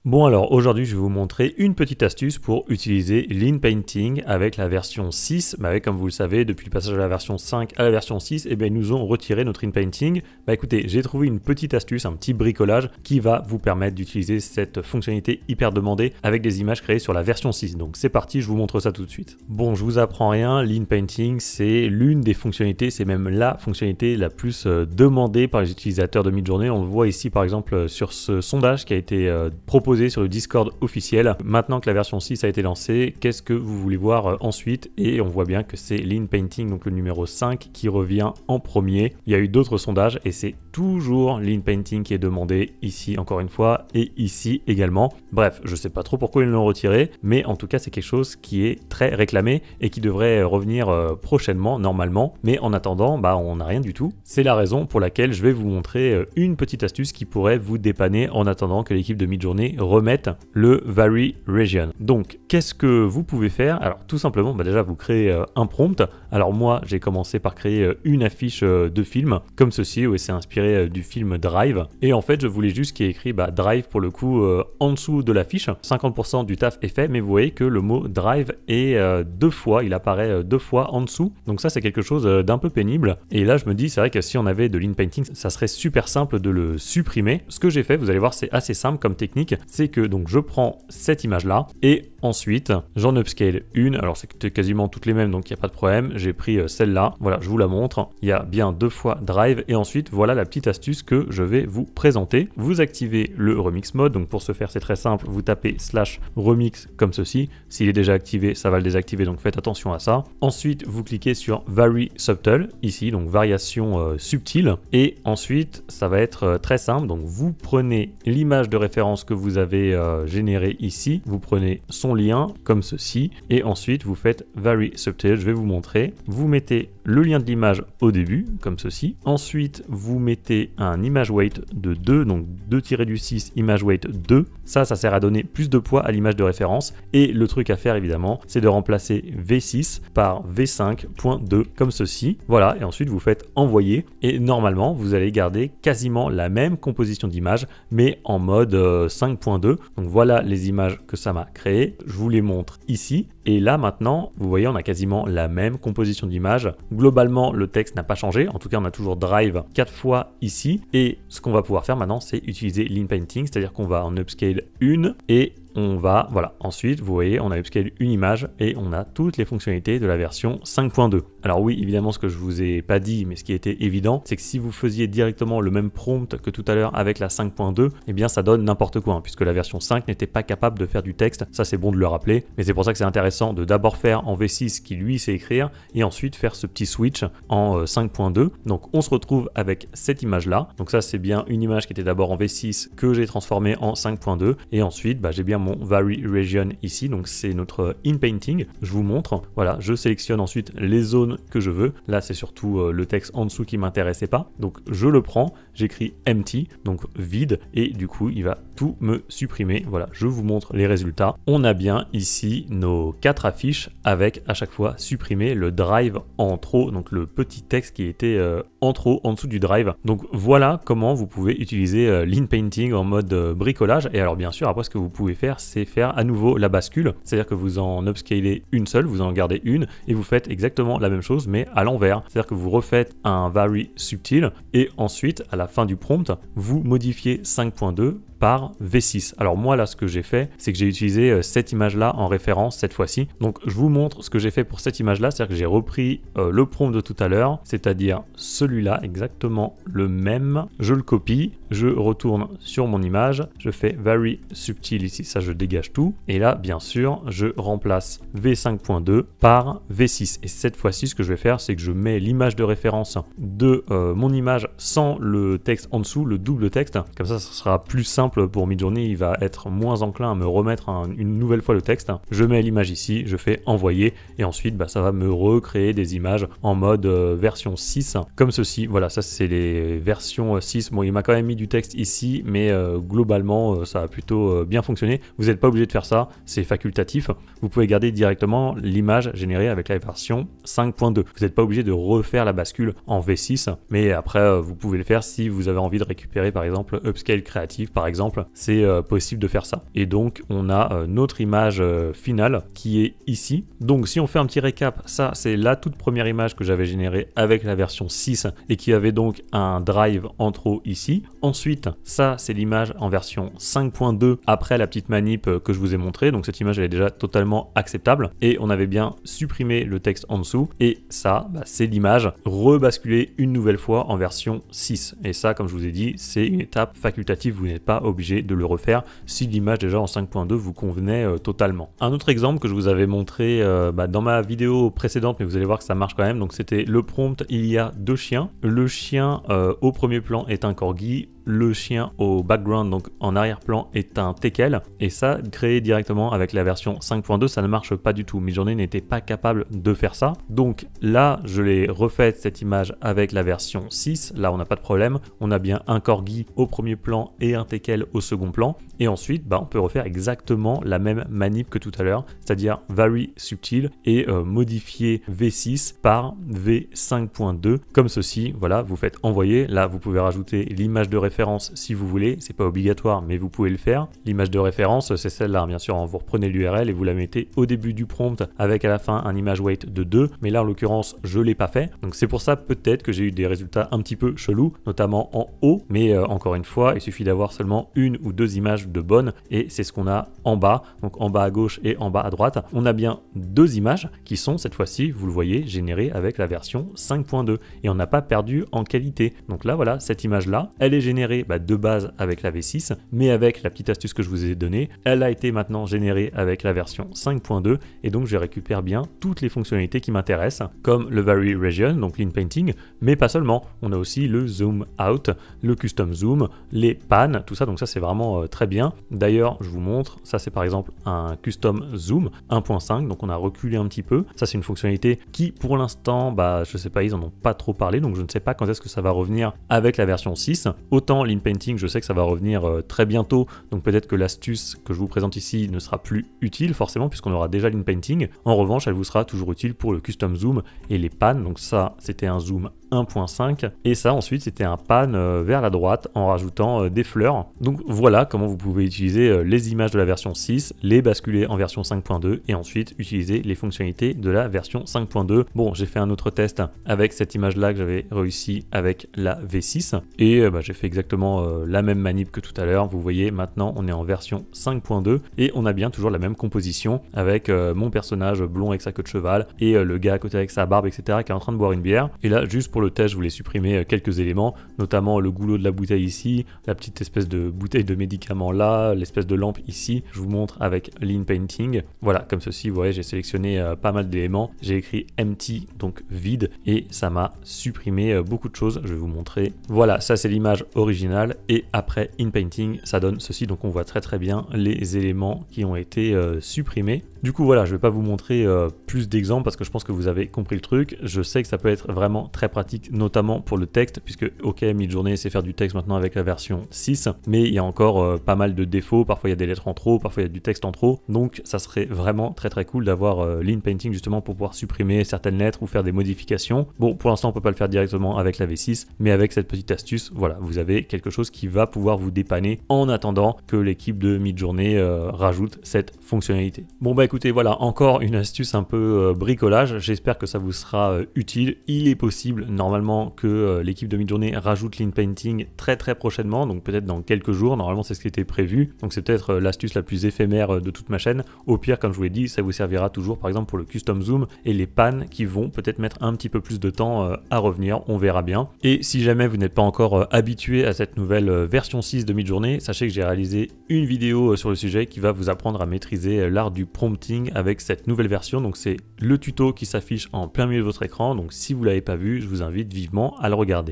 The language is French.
Bon alors aujourd'hui je vais vous montrer une petite astuce pour utiliser Lean Painting avec la version 6. Comme vous le savez, depuis le passage de la version 5 à la version 6, ils nous ont retiré notre Lean Painting. Écoutez, j'ai trouvé une petite astuce, un petit bricolage qui va vous permettre d'utiliser cette fonctionnalité hyper demandée avec des images créées sur la version 6. Donc c'est parti, je vous montre ça tout de suite. Bon, je vous apprends rien, Lean Painting c'est l'une des fonctionnalités, c'est même la fonctionnalité la plus demandée par les utilisateurs de Midjourney. On le voit ici par exemple sur ce sondage qui a été proposé sur le Discord officiel. Maintenant que la version 6 a été lancée, qu'est-ce que vous voulez voir ensuite? Et on voit bien que c'est Lean Painting, donc le numéro 5 qui revient en premier. Il y a eu d'autres sondages et c'est toujours Lean Painting qui est demandé ici encore une fois et ici également. Bref, je sais pas trop pourquoi ils l'ont retiré, mais en tout cas c'est quelque chose qui est très réclamé et qui devrait revenir prochainement normalement. Mais en attendant, on n'a rien du tout. C'est la raison pour laquelle je vais vous montrer une petite astuce qui pourrait vous dépanner en attendant que l'équipe de Midjourney remette le Vary Region. Donc qu'est-ce que vous pouvez faire? Alors tout simplement, déjà vous créez un prompt. Alors moi j'ai commencé par créer une affiche de film comme ceci, où c'est inspiré du film Drive, et en fait je voulais juste qu'il y ait écrit Drive pour le coup en dessous de l'affiche. 50% du taf est fait, mais vous voyez que le mot Drive est deux fois, il apparaît deux fois en dessous, donc ça c'est quelque chose d'un peu pénible. Et là je me dis, c'est vrai que si on avait de Lean Painting, ça serait super simple de le supprimer. Ce que j'ai fait, vous allez voir, c'est assez simple comme technique, c'est que donc je prends cette image là et ensuite j'en upscale une. Alors c'est quasiment toutes les mêmes, donc il n'y a pas de problème. J'ai pris celle-là, voilà, je vous la montre. Il y a bien deux fois Drive, et ensuite voilà la petite astuce que je vais vous présenter. Vous activez le remix mode, donc pour ce faire c'est très simple, vous tapez /remix comme ceci. S'il est déjà activé, ça va le désactiver, donc faites attention à ça. Ensuite vous cliquez sur Vary Subtle ici, donc variation subtile, et ensuite ça va être très simple. Donc vous prenez l'image de référence que vous avez générée ici, vous prenez son lien comme ceci, et ensuite vous faites Vary Subtle. Je vais vous montrer. Vous mettez le lien de l'image au début comme ceci, ensuite vous mettez un image weight de 2, donc 2-6 image weight 2. Ça sert à donner plus de poids à l'image de référence, et le truc à faire évidemment c'est de remplacer V6 par V5.2 comme ceci. Voilà, et ensuite vous faites envoyer, et normalement vous allez garder quasiment la même composition d'image mais en mode 5.2. donc voilà les images que ça m'a créé, je vous les montre ici, et là maintenant vous voyez on a quasiment la même composition d'image. Globalement le texte n'a pas changé, en tout cas on a toujours Drive 4 fois ici, et ce qu'on va pouvoir faire maintenant c'est utiliser Lean Painting, c'est à dire qu'on va en upscale une, et on va, voilà, ensuite vous voyez on a upscale une image et on a toutes les fonctionnalités de la version 5.2. Alors oui, évidemment ce que je vous ai pas dit mais ce qui était évident, c'est que si vous faisiez directement le même prompt que tout à l'heure avec la 5.2, bien ça donne n'importe quoi, puisque la version 5 n'était pas capable de faire du texte. Ça c'est bon de le rappeler, mais c'est pour ça que c'est intéressant de d'abord faire en V6 qui lui sait écrire, et ensuite faire ce petit switch en 5.2. donc on se retrouve avec cette image là, donc ça c'est bien une image qui était d'abord en V6 que j'ai transformée en 5.2, et ensuite j'ai bien mon Vary Region ici, donc c'est notre In Painting. Je vous montre, voilà, je sélectionne ensuite les zones que je veux. Là c'est surtout le texte en dessous qui m'intéressait pas, donc je le prends, j'écris empty, donc vide, et du coup il va tout me supprimer. Voilà, je vous montre les résultats. On a bien ici nos 4 affiches avec à chaque fois supprimé le drive en trop, donc le petit texte qui était en trop en dessous du drive. Donc voilà comment vous pouvez utiliser Lean Painting en mode bricolage. Et alors bien sûr après ce que vous pouvez faire, c'est faire à nouveau la bascule, c'est-à-dire que vous en upscalez une seule, vous en gardez une, et vous faites exactement la même chose mais à l'envers, c'est-à-dire que vous refaites un Vary subtil, et ensuite à la fin du prompt vous modifiez 5.2 par V6. Alors moi là ce que j'ai fait, c'est que j'ai utilisé cette image là en référence cette fois-ci. Donc je vous montre ce que j'ai fait pour cette image là, c'est-à-dire que j'ai repris le prompt de tout à l'heure, c'est-à-dire celui-là, exactement le même, je le copie, je retourne sur mon image, je fais Vary subtil ici, ça je dégage tout, et là bien sûr je remplace V5.2 par V6, et cette fois-ci ce que je vais faire c'est que je mets l'image de référence de mon image sans le texte en dessous, le double texte, comme ça sera plus simple pour Midjourney, il va être moins enclin à me remettre une nouvelle fois le texte. Je mets l'image ici, je fais envoyer, et ensuite ça va me recréer des images en mode version 6 comme ceci. Voilà, ça c'est les versions 6. Bon, il m'a quand même mis du texte ici, mais globalement ça a plutôt bien fonctionné. Vous n'êtes pas obligé de faire ça, c'est facultatif. Vous pouvez garder directement l'image générée avec la version 5.2. Vous n'êtes pas obligé de refaire la bascule en V6, mais après vous pouvez le faire si vous avez envie de récupérer par exemple Upscale Creative par exemple, exemple, c'est possible de faire ça. Et donc on a notre image finale qui est ici. Donc si on fait un petit récap, ça c'est la toute première image que j'avais générée avec la version 6 et qui avait donc un drive en trop ici. Ensuite, ça c'est l'image en version 5.2 après la petite manip que je vous ai montré. Donc cette image elle est déjà totalement acceptable et on avait bien supprimé le texte en dessous. Et ça, c'est l'image rebasculée une nouvelle fois en version 6. Et ça, comme je vous ai dit, c'est une étape facultative. Vous n'êtes pas obligé de le refaire si l'image déjà en 5.2 vous convenait totalement. Un autre exemple que je vous avais montré dans ma vidéo précédente, mais vous allez voir que ça marche quand même. Donc c'était le prompt, il y a deux chiens. Le chien au premier plan est un corgi. Le chien au background, donc en arrière-plan, est un teckel. Et ça, créé directement avec la version 5.2, ça ne marche pas du tout. Midjourney n'était pas capable de faire ça. Donc là, je l'ai refait cette image avec la version 6. Là, on n'a pas de problème. On a bien un corgi au premier plan et un teckel au second plan. Et ensuite, on peut refaire exactement la même manip que tout à l'heure, c'est-à-dire Very Subtil et modifier V6 par V5.2 comme ceci. Voilà, vous faites envoyer. Là, vous pouvez rajouter l'image de référence si vous voulez, c'est pas obligatoire mais vous pouvez le faire. L'image de référence c'est celle-là bien sûr, vous reprenez l'URL et vous la mettez au début du prompt avec à la fin un image weight de 2, mais là en l'occurrence je l'ai pas fait, donc c'est pour ça peut-être que j'ai eu des résultats un petit peu chelous, notamment en haut, mais encore une fois il suffit d'avoir seulement une ou deux images de bonnes et c'est ce qu'on a en bas, donc en bas à gauche et en bas à droite, on a bien deux images qui sont cette fois-ci, vous le voyez, générées avec la version 5.2 et on n'a pas perdu en qualité. Donc là voilà, cette image là, elle est générée de base avec la V6, mais avec la petite astuce que je vous ai donnée, elle a été maintenant générée avec la version 5.2 et donc je récupère bien toutes les fonctionnalités qui m'intéressent, comme le Vary Region, donc Lean Painting, mais pas seulement, on a aussi le Zoom Out, le Custom Zoom, les pannes, tout ça, donc ça c'est vraiment très bien. D'ailleurs, je vous montre, ça c'est par exemple un Custom Zoom 1.5, donc on a reculé un petit peu, ça c'est une fonctionnalité qui pour l'instant, je sais pas, ils en ont pas trop parlé, donc je ne sais pas quand est-ce que ça va revenir avec la version 6, autant Lean Painting, je sais que ça va revenir très bientôt, donc peut-être que l'astuce que je vous présente ici ne sera plus utile forcément puisqu'on aura déjà Lean Painting. En revanche, elle vous sera toujours utile pour le Custom Zoom et les pannes, donc ça c'était un zoom 1.5 et ça ensuite c'était un pan vers la droite en rajoutant des fleurs. Donc voilà comment vous pouvez utiliser les images de la version 6, les basculer en version 5.2 et ensuite utiliser les fonctionnalités de la version 5.2. Bon, j'ai fait un autre test avec cette image là que j'avais réussi avec la V6 et j'ai fait exactement la même manip que tout à l'heure. Vous voyez, maintenant on est en version 5.2 et on a bien toujours la même composition avec mon personnage blond avec sa queue de cheval et le gars à côté avec sa barbe, etc., qui est en train de boire une bière. Et là, juste pour le test, je voulais supprimer quelques éléments, notamment le goulot de la bouteille ici, la petite espèce de bouteille de médicament là, l'espèce de lampe ici. Je vous montre avec Lean Painting. Voilà, comme ceci, vous voyez, j'ai sélectionné pas mal d'éléments. J'ai écrit empty, donc vide, et ça m'a supprimé beaucoup de choses. Je vais vous montrer. Voilà, ça c'est l'image originale et après In Painting, ça donne ceci. Donc on voit très bien les éléments qui ont été supprimés. Du coup, voilà, je vais pas vous montrer plus d'exemples parce que je pense que vous avez compris le truc. Je sais que ça peut être vraiment très pratique, notamment pour le texte, puisque ok, Midjourney sait faire du texte maintenant avec la version 6, mais il y a encore pas mal de défauts. Parfois il y a des lettres en trop, parfois il y a du texte en trop. Donc ça serait vraiment très cool d'avoir Lean Painting justement pour pouvoir supprimer certaines lettres ou faire des modifications. Bon, pour l'instant on peut pas le faire directement avec la V6, mais avec cette petite astuce, voilà, vous avez quelque chose qui va pouvoir vous dépanner en attendant que l'équipe de Midjourney rajoute cette fonctionnalité. Bon bah écoutez, voilà encore une astuce un peu bricolage, j'espère que ça vous sera utile. Il est possible normalement que l'équipe de Midjourney rajoute Lean Painting très prochainement, donc peut-être dans quelques jours, normalement c'est ce qui était prévu, donc c'est peut-être l'astuce la plus éphémère de toute ma chaîne. Au pire, comme je vous l'ai dit, ça vous servira toujours par exemple pour le Custom Zoom et les pannes qui vont peut-être mettre un petit peu plus de temps à revenir, on verra bien. Et si jamais vous n'êtes pas encore habitué à cette nouvelle version 6 de Midjourney, sachez que j'ai réalisé une vidéo sur le sujet qui va vous apprendre à maîtriser l'art du prompting avec cette nouvelle version. Donc c'est le tuto qui s'affiche en plein milieu de votre écran, donc si vous l'avez pas vu, je vous invite vivement à le regarder.